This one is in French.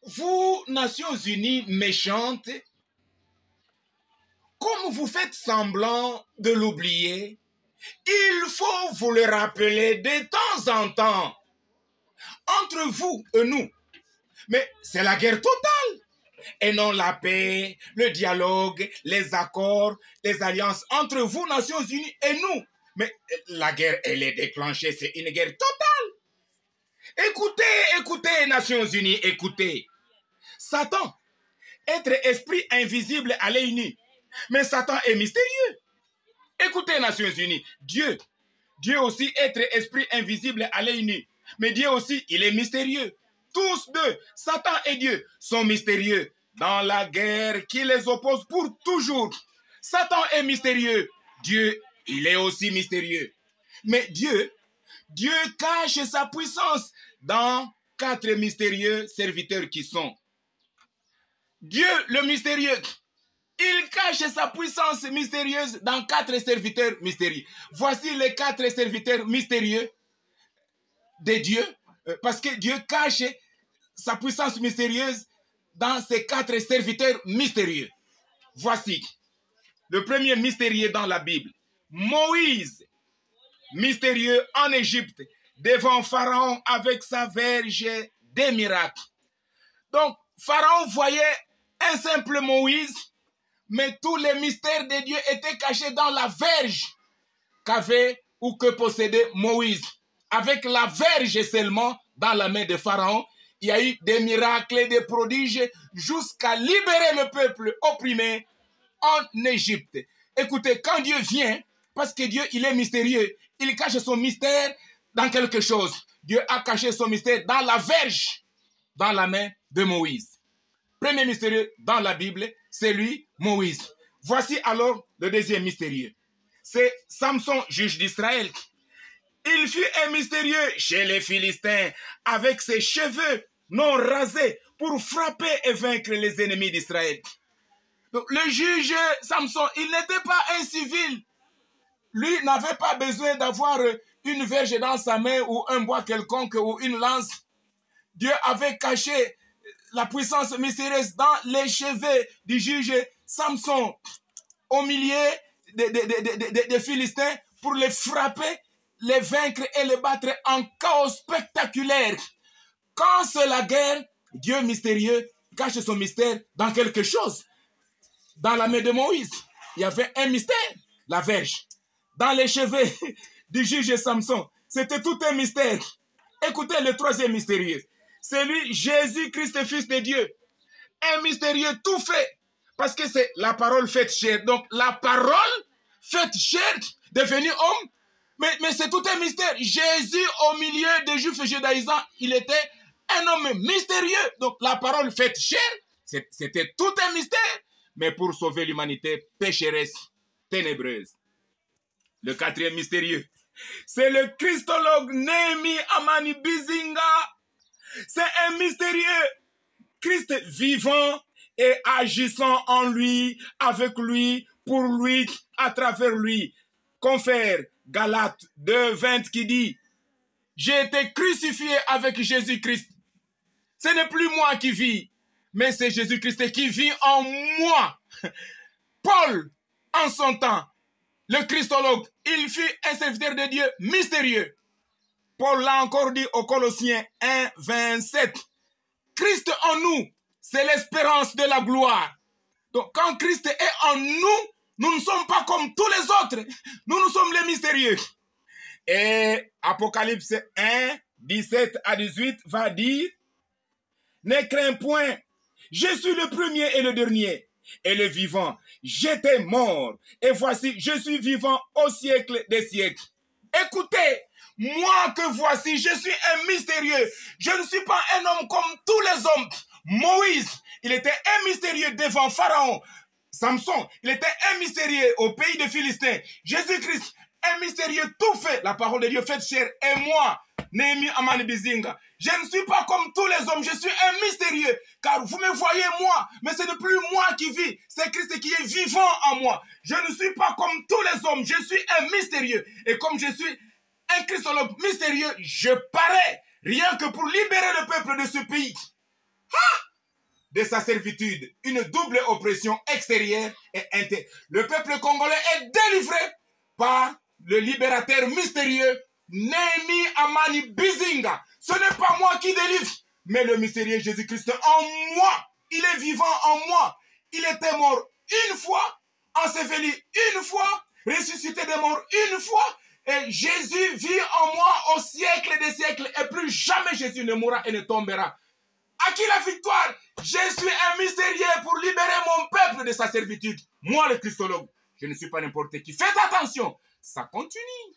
vous, Nations Unies méchantes, comme vous faites semblant de l'oublier, il faut vous le rappeler de temps en temps, entre vous et nous. Mais c'est la guerre totale, et non la paix, le dialogue, les accords, les alliances entre vous, Nations Unies, et nous. Mais la guerre, elle est déclenchée, c'est une guerre totale. Écoutez, écoutez, Nations Unies, écoutez. Satan, être esprit invisible à l'œil nu, mais Satan est mystérieux. Écoutez, Nations Unies, Dieu aussi être esprit invisible à l'œil nu, mais Dieu aussi, il est mystérieux. Tous deux, Satan et Dieu, sont mystérieux dans la guerre qui les oppose pour toujours. Satan est mystérieux, Dieu, il est aussi mystérieux. Mais Dieu cache sa puissance dans 4 mystérieux serviteurs qui sont. Dieu, le mystérieux, il cache sa puissance mystérieuse dans 4 serviteurs mystérieux. Voici les 4 serviteurs mystérieux de Dieu, parce que Dieu cache sa puissance mystérieuse dans ces 4 serviteurs mystérieux. Voici le premier mystérieux dans la Bible. Moïse, mystérieux en Égypte, devant Pharaon avec sa verge des miracles. Donc, Pharaon voyait un simple Moïse, mais tous les mystères de Dieu étaient cachés dans la verge qu'avait ou que possédait Moïse. Avec la verge seulement dans la main de Pharaon, il y a eu des miracles et des prodiges jusqu'à libérer le peuple opprimé en Égypte. Écoutez, quand Dieu vient, parce que Dieu, il est mystérieux, il cache son mystère dans quelque chose. Dieu a caché son mystère dans la verge, dans la main de Moïse. Premier mystérieux dans la Bible, c'est lui, Moïse. Voici alors le deuxième mystérieux. C'est Samson, juge d'Israël. Il fut un mystérieux chez les Philistins avec ses cheveux non rasés pour frapper et vaincre les ennemis d'Israël. Donc, le juge Samson, il n'était pas un civil. Lui n'avait pas besoin d'avoir une verge dans sa main ou un bois quelconque ou une lance. Dieu avait caché la puissance mystérieuse dans les cheveux du juge Samson au milieu des Philistins pour les frapper, les vaincre et les battre en chaos spectaculaire. Quand c'est la guerre, Dieu mystérieux cache son mystère dans quelque chose. Dans la main de Moïse, il y avait un mystère, la verge. Dans les cheveux du juge Samson, c'était tout un mystère. Écoutez le troisième mystérieux. C'est lui, Jésus-Christ, fils de Dieu. Un mystérieux tout fait. Parce que c'est la parole faite chair. Donc la parole faite chair, devenue homme. Mais c'est tout un mystère. Jésus, au milieu des Juifs judaïsants, il était un homme mystérieux. Donc la parole faite chair, c'était tout un mystère. Mais pour sauver l'humanité pécheresse, ténébreuse. Le quatrième mystérieux, c'est le christologue Néhémie Amani Bizinga. C'est un mystérieux Christ vivant et agissant en lui, avec lui, pour lui, à travers lui. Confère Galates 2:20 qui dit « J'ai été crucifié avec Jésus-Christ. Ce n'est plus moi qui vis, mais c'est Jésus-Christ qui vit en moi. » Paul, en son temps, le christologue, il fut un serviteur de Dieu mystérieux. Paul l'a encore dit aux Colossiens 1:27. Christ en nous, c'est l'espérance de la gloire. Donc quand Christ est en nous, nous ne sommes pas comme tous les autres. Nous sommes les mystérieux. Et Apocalypse 1:17-18 va dire « Ne crains point, je suis le premier et le dernier, et le vivant. J'étais mort, et voici, je suis vivant au siècle des siècles. » Écoutez, moi que voici, je suis un mystérieux. Je ne suis pas un homme comme tous les hommes. Moïse, il était un mystérieux devant Pharaon. Samson, il était un mystérieux au pays des Philistins. Jésus-Christ, un mystérieux tout fait. La parole de Dieu faite chair. Et moi, Néhémie Amani Bizinga, je ne suis pas comme tous les hommes. Je suis un mystérieux. Car vous me voyez moi, mais ce n'est plus moi qui vis. C'est Christ qui est vivant en moi. Je ne suis pas comme tous les hommes. Je suis un mystérieux. Et comme je suis un christologue mystérieux, je parais rien que pour libérer le peuple de ce pays. Ah! de sa servitude, une double oppression extérieure et intérieure. Le peuple congolais est délivré par le libérateur mystérieux Némi Amani Bizinga. Ce n'est pas moi qui délivre, mais le mystérieux Jésus-Christ en moi. Il est vivant en moi. Il était mort une fois, enseveli une fois, ressuscité des morts une fois. Et Jésus vit en moi au siècle des siècles. Et plus jamais Jésus ne mourra et ne tombera. À qui la victoire? Je suis un mystérieux pour libérer mon peuple de sa servitude. Moi, le Christologue, je ne suis pas n'importe qui. Faites attention, ça continue.